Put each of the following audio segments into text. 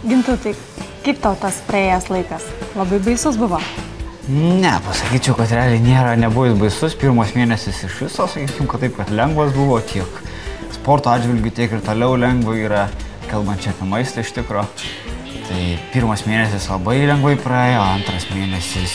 Gintautai, kaip tau tas praėjęs laikas? Labai baisus buvo? Ne, pasakyčiau, kad realiai nebuvo baisus. Pirmas mėnesis iš viso, sakykim, kad taip, kad lengvas buvo tiek sporto atžvilgių, tiek ir toliau lengva yra, kalbant čia apie maistą iš tikro. Tai pirmas mėnesis labai lengvai praėjo, antras mėnesis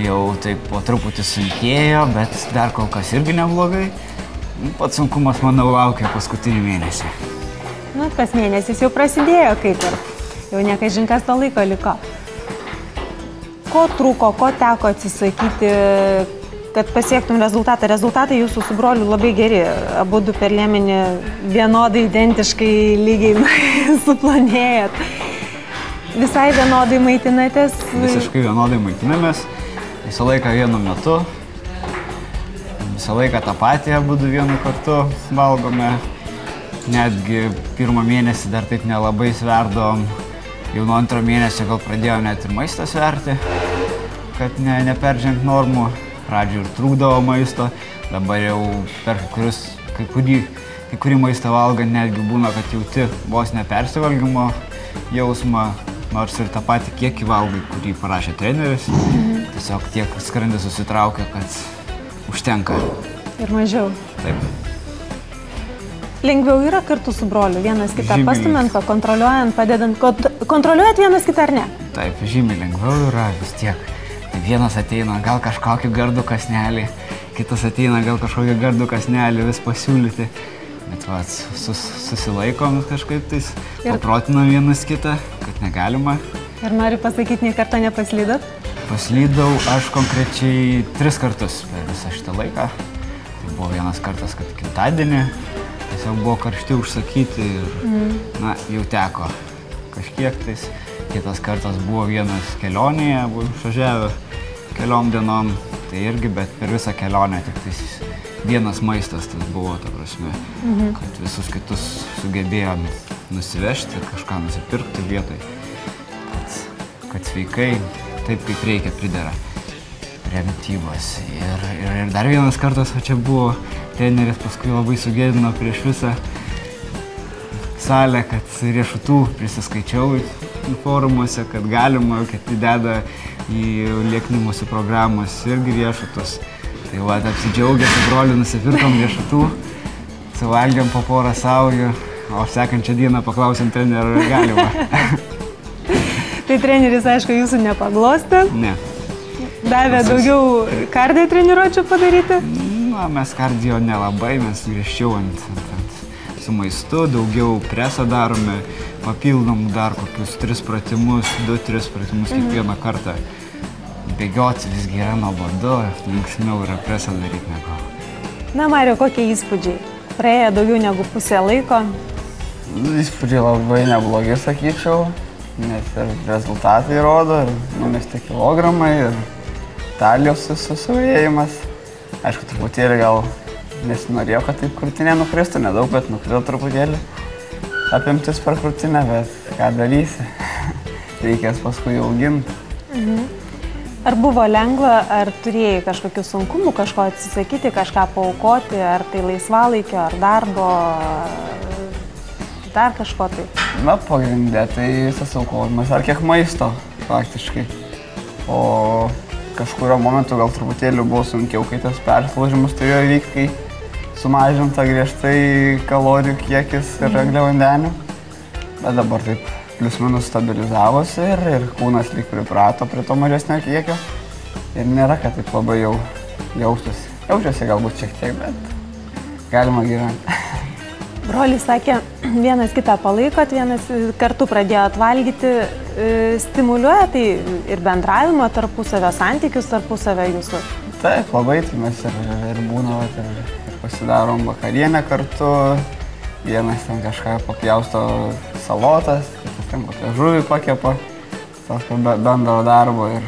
jau taip po truputį sunkėjo, bet dar kol kas irgi neblogai. Pats sunkumas, manau, laukia paskutinį mėnesį. Nu, tas mėnesis jau prasidėjo kaip ir. Jau nekažin kas to laiko liko. Ko trūko, ko teko atsisakyti, kad pasiektum rezultatą? Rezultatai jūsų su broliu labai geri. Abudu per liemenį vienodai, identiškai, lygiai suplonėjat. Visai vienodai maitinatės? Visiškai vienodai maitinamės. Visą laiką vienu metu. Visą laiką tą patį abudu vienu kartu valgome. Netgi pirmą mėnesį dar taip nelabai sverdom. Jau nuo antro mėnesio gal pradėjo net ir maistą sverti, kad neperžengt normų. Pradžioj ir trūkdavo maisto, dabar jau per kai kurį maistą valgant netgi būna, kad jauti vos nepersivalgymo jausmą, nors ir tą patį kiekį valgai, kurį parašė treneris. Tiesiog tiek skrandis susitraukia, kad užtenka. Ir mažiau. Taip. Lengviau yra kartu su broliu, vienas kitą pastumant, kontroliuojant, padedant. Kontroliuojat vienas kitą ar ne? Taip, žymiai lengviau yra vis tiek. Tai vienas ateina gal kažkokį gardų kąsnelį, kitas ateina gal kažkokį gardų kąsnelį vis pasiūlyti. Bet va, susilaikom kažkaip tais, paprotinam vienas kitą, kad negalima. Ir nori pasakyti, nė kartą nepaslydot? Paslydau aš konkrečiai 3 kartus per visą šitą laiką. Tai buvo vienas kartas, kad gimtadienį. Tiesiog buvo karšti užsakyti ir jau teko kažkiek tais. Kitas kartas buvo vienas kelionėje, buvo išvažiavę keliom dienom. Tai irgi, bet per visą kelionę tik tais vienas maistas tas buvo, ta prasme, kad visus kitus sugebėjom nusivežti, kažką nusipirkti vietoj. Kad sveikai, taip kaip reikia pridera prie mitybos. Ir dar vienas kartas, o čia buvo treneris, paskui labai sugėdino prieš visą salę, kad riešutų prisiskaičiau forumuose, kad galima, kad įdeda į lieknimosi programas irgi riešutus. Tai va, apsidžiaugę su broliu nusipirkom riešutų, suvalgėm po porą saujų, o sekančią dieną paklausėm trenerio, ar galima. Tai treneris, aišku, jūsų nepaglostė? Ne. Davė daugiau kardio treniruočių padaryti? Na, mes kardio nelabai, mes griežčiau su maistu, daugiau presą darome, papildom dar kokius 3 pratimus, 2-3 pratimus kiekvieną kartą. Bėgioti visgi yra nuobodu, linksmiau yra presą daryti negu. Na, Mariau, kokie įspūdžiai? Praėjo daugiau negu pusę laiko. Įspūdžiai labai neblogi, sakyčiau, nes ir rezultatai rodo, ir numesti kilogramai, ir talijos susiaurėjimas. Aišku, truputėlį gal nesinorėjau, kad taip krūtinė nukristų, nedaug, bet nukrito truputėlį apimtis per krūtinę, bet ką darysi, reikės paskui auginti. Ar buvo lengva, ar turėjai kažkokių sunkumų, kažko atsisakyti, kažką paaukoti, ar tai laisvalaikio, ar darbo, dar kažko tai? Na, pagrindė, tai visas aukojimas, ar kiek maisto, faktiškai. O kažkurio momentu gal truputėlį buvo sunkiau, kai tas persilaužimas turėjo įvykti, kai sumažinta griežtai kalorijų kiekis ir angliavandenių. Bet dabar taip plius minus stabilizavosi ir kūnas lyg priprato prie to mažesnio kiekio. Ir nėra, kad taip labai jau jaustųsi. Jaučiasi galbūt šiek tiek, bet galima gyventi. Brolis sakė, vienas kitą palaikot, vienas kartu pradėjot valgyti, stimuliuoja tai ir bendravimo tarpusavio, santykius tarpusavio jūsų? Taip, labai, tai mes ir būna, ir pasidarom vakarienę kartu, vienas ten kažką papjausto salotas, kitas ten kokią žuvį pakepa, tokio bendro darbo ir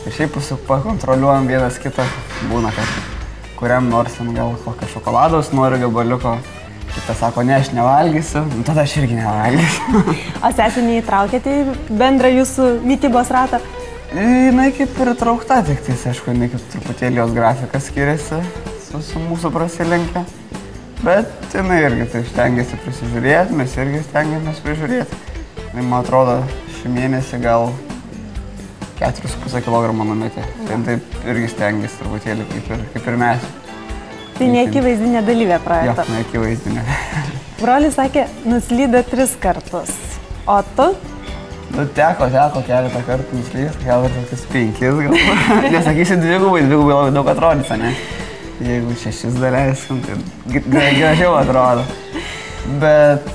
šiaip pakontroliuojam vienas kitą, būna, kad kuriam nors ten gal kokio šokolados nori gabaliuko. Kitas sako, ne, aš nevalgysiu, tada aš irgi nevalgysiu. O sesė neįtraukėte į bendrą jūsų mitybos ratą? Jinai kaip ir traukta, tik tai, aišku, jinai kaip truputėlį jos grafikas skiriasi, su mūsų prasilenkia. Bet jinai irgi tai stengiasi prisižiūrėti, mes irgi stengiamės prižiūrėti. man atrodo, šį mėnesį gal 4,5 kg numetė. Tai taip irgi stengiasi truputėlį, kaip ir mes. Tai neakivaizdinė dalyvė projekto. Jo, neakivaizdinė. Brolis sakė, nuslydo 3 kartus. O tu? Nu, teko keletą kartų nuslysti, gal ir tokius 5 gal. Nesakysiu dvigubai labai daug atrodys, ne? Jeigu 6 daleiskim, tai gražiau atrodo. Bet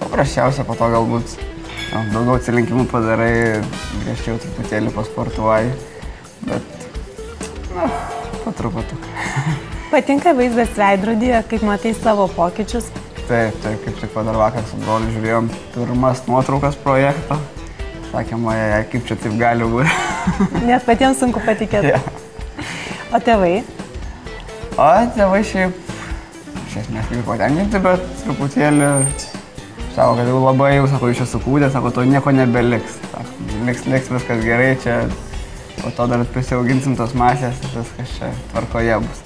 paprasčiausia po to galbūt daugiau atsilinkimų padarai, griežčiau truputėlį pasportuoji. Bet, po truputį. Patinka vaizdas veidrodyje, kaip matai savo pokyčius? Taip, kaip tik dar vakar su broliu žiūrėjom pirmas nuotraukas projekto. Sakėm, kaip čia taip gali būti. Net patiems sunku patikėti. O tėvai? O tėvai šiaip, iš esmės kaip patenkinti, bet truputėlį, sako, kad jau labai jau, sako, iš esu kūdė, sako, to nieko nebeliks. Sako, liks viskas gerai, čia po to dar prisiauginsim tos masės, viskas čia tvarkoje bus.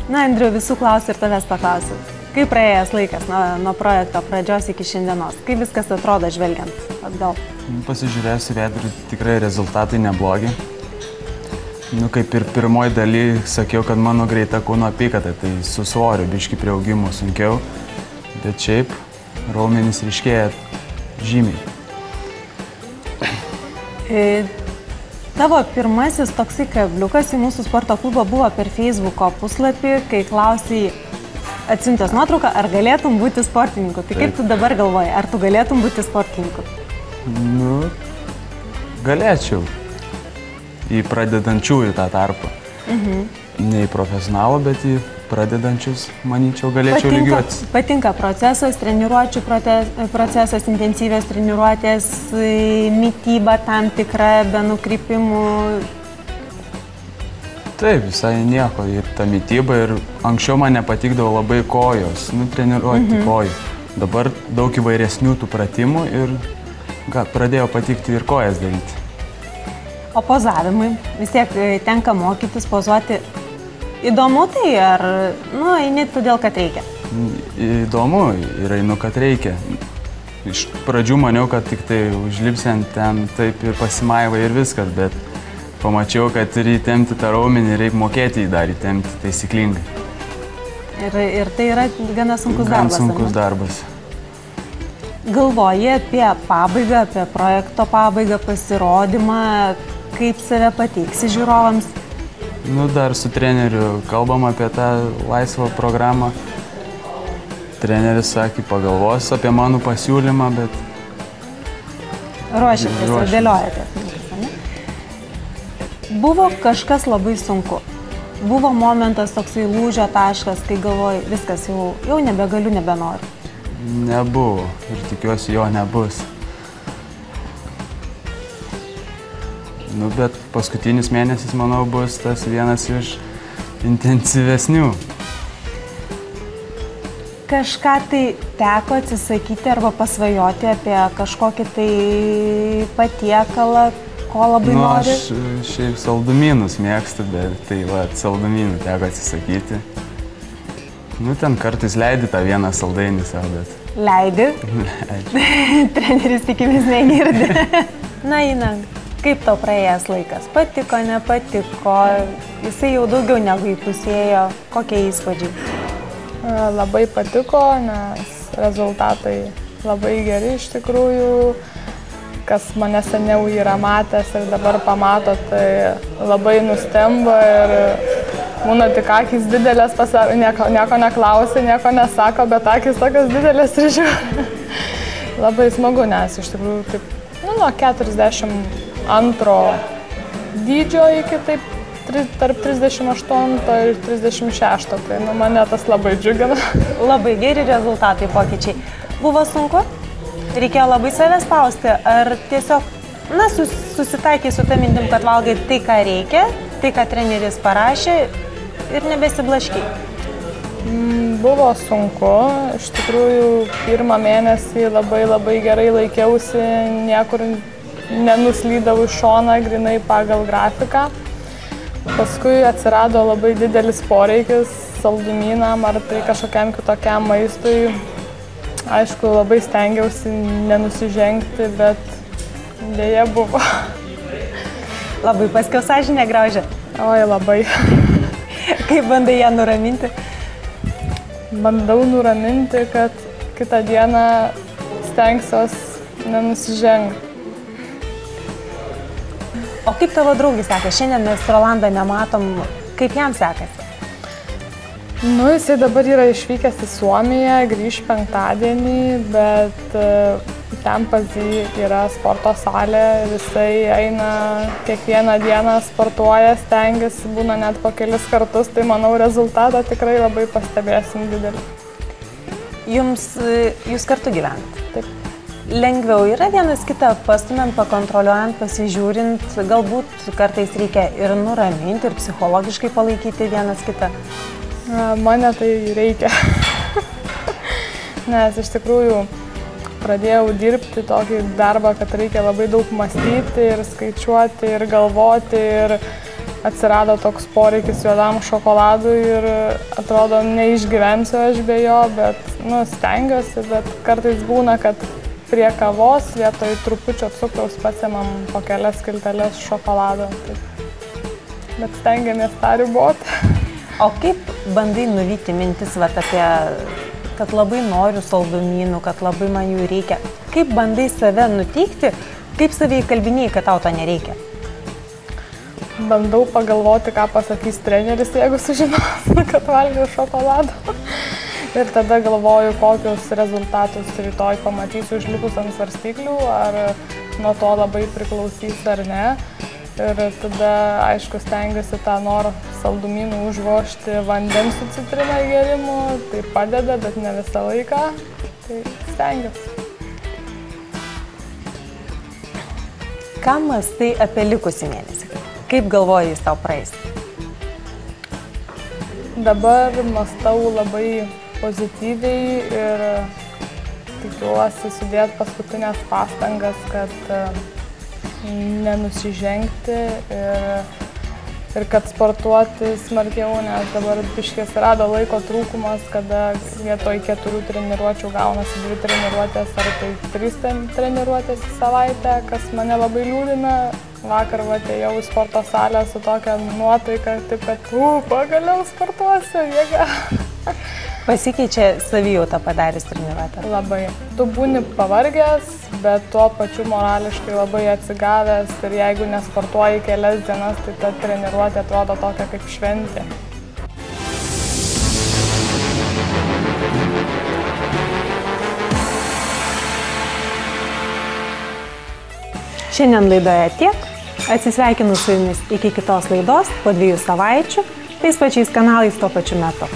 Na, Andriu, visų klausiu ir tavęs paklausiu. Kaip praėjęs laikas nuo projekto pradžios iki šiandienos? Kaip viskas atrodo žvelgiant atgal? Pasižiūrėsiu veidrodį, tikrai rezultatai neblogi. Nu, kaip ir pirmoji daly sakiau, kad mano greita kūno apykata, tai su svoriu biški prie augimo sunkiau, bet šiaip raumenys ryškėja žymiai. Tavo pirmasis toksai kabliukas į mūsų sporto klubą buvo per Facebooko puslapį, kai klausai atsiuntęs nuotrauką, ar galėtum būti sportininku. Tai kaip tu dabar galvoji, ar tu galėtum būti sportininku? Nu, galėčiau. Į pradedančiųjų tą tarpą. Ne į profesionalų, bet į pradedančius, manyčiau, galėčiau lygiuotis. Patinka procesas, treniruočių procesas, intensyvios treniruotės, mityba tam tikra, be nukrypimų. Taip, visai nieko. Ir ta mityba, ir anksčiau man nepatikdavo labai kojos, treniruoti kojų. Dabar daug įvairesnių tų pratimų ir pradėjo patikti ir kojas daryti. O pozavimui vis tiek tenka mokytis pozuoti. Įdomu tai, ar eini todėl, kad reikia? Įdomu ir einu, kad reikia. Iš pradžių maniau, kad tik tai užlipsiant ten taip ir pasimaiva ir viskas, bet pamačiau, kad turi įtempti tą raumenį, reikia mokėti jį dar įtempti taisyklingai. Ir tai yra gana sunkus darbas. Gan sunkus darbas. Galvoji apie pabaigą, apie projekto pabaigą, pasirodymą, kaip save pateiksi žiūrovams? Dar su treneriu kalbam apie tą laisvą programą. Treneris sakė, pagalvos apie mano pasiūlymą, bet... Ruošiatės ir dėliojatės. Buvo kažkas labai sunku. Buvo momentas toksai lūžio taškas, kai galvoji, viskas jau nebegaliu, nebenoriu. Nebuvo ir tikiuosi jo nebus. Bet paskutinis mėnesis, manau, bus tas vienas iš intensyvesnių. Kažką tai teko atsisakyti arba pasvajoti apie kažkokį tai patiekalą, ko labai nori? Aš šiaip saldumynus mėgstu, bet tai saldumynų teko atsisakyti. Ten kartais leidi tą vieną saldainį savo, bet... Leidi? Leidi. Treneris tikimės negirdi. Na, Ina. Kaip tau praėjęs laikas? Patiko, nepatiko? Jisai jau daugiau negu įpusėjo. Kokie įspūdžiai? Labai patiko, nes rezultatai labai geri iš tikrųjų. Kas mane seniau yra matęs ir dabar pamato, tai labai nustemba ir būna tik akys didelės, nieko neklausia, nieko nesako, bet akys tokios didelės ir žiūri. Labai smagu, nes iš tikrųjų taip, nuo 42 dydžio iki taip tarp 38 ir 36, tai mane tas labai džiugina. Labai geri rezultatai, pokyčiai. Buvo sunku? Reikėjo labai save spausti? Ar tiesiog, susitaikai su ta mintim, kad valgai tai, ką reikia, tai, ką treneris parašė ir nebesiblaškiai? Buvo sunku. Iš tikrųjų, pirmą mėnesį labai gerai laikiausi, niekur nenuslydau į šoną, grinai pagal grafiką. Paskui atsirado labai didelis poreikis saldumynam ar tai kažkokiam kitokiam maistui. Aišku, labai stengiausi nenusižengti, bet dėja buvo. Labai paskiau sąžinė graužia. Oi, labai. Kaip bandai ją nuraminti? Bandau nuraminti, kad kitą dieną stengsiuos nenusižengti. O kaip tavo draugai sekasi? Šiandien mes Rolandą nematom. Kaip jam sekasi? Nu, jisai dabar yra išvykęs į Suomiją, grįž penktadienį, bet ten pas jį yra sporto salė ir jisai eina kiekvieną dieną, sportuoja, stengiasi, būna net po kelis kartus, tai manau rezultatą tikrai labai pastebėsim didelį. Jūs kartu gyvenat? Taip. Lengviau yra vienas kitą pastumint, pakontroliuojant, pasižiūrint, galbūt kartais reikia ir nuraminti, ir psichologiškai palaikyti vienas kitą? Mane tai reikia, nes iš tikrųjų pradėjau dirbti tokį darbą, kad reikia labai daug mąstyti ir skaičiuoti ir galvoti ir atsirado toks poreikis juodam šokoladui ir atrodo neišgyvensiu aš be jo, bet stengiuosi, bet kartais būna, kad prie kavos vietoj trupučio cukraus pasiemam po kelias skilteles šokolado, bet stengiamės tą riboti. O kaip bandai nuvyti mintis apie, kad labai noriu saldumynų, kad labai man jų reikia? Kaip bandai save nuteikti, kaip save įkalbinėjai, kad tau to nereikia? Bandau pagalvoti, ką pasakys treneris, jeigu sužinos, kad valgiau šokoladą. Ir tada galvoju, kokius rezultatus rytoj pamatysiu užlipus ant svarstyklių, ar nuo to labai priklausys ar ne. Ir tada, aišku, stengiuosi tą norą saldumynų užvožti vandens su citrina gėrimu, tai padeda, bet ne visą laiką, tai stengiuosi. Ką mąstai apie likusį mėnesį? Kaip galvoji, jis tau praeis? Dabar mąstau labai pozityviai ir tikiuosi sudėti paskutinės pastangas, kad nenusižengti ir kad sportuoti smarkiau, nes dabar biškį atsirado laiko trūkumas, kada vietoj 4 treniruočių gaunasi 2 treniruotės ar tai 3 treniruotės į savaitę, kas mane labai liūdina. Vakar atėjau į sporto salę su tokia nuotaika, taip kad pagaliau sportuosiu, jėga. Pasikeičia savijauta padaręs treniruotę? Labai. Tu būni pavargęs, bet tuo pačiu morališkai labai atsigavęs ir jeigu nesportuoji kelias dienas, tai ta treniruotė atrodo tokia kaip šventė. Šiandien laidoje tiek. Atsisveikinu su jumis iki kitos laidos po 2 savaičių, tais pačiais kanalais tuo pačiu metu.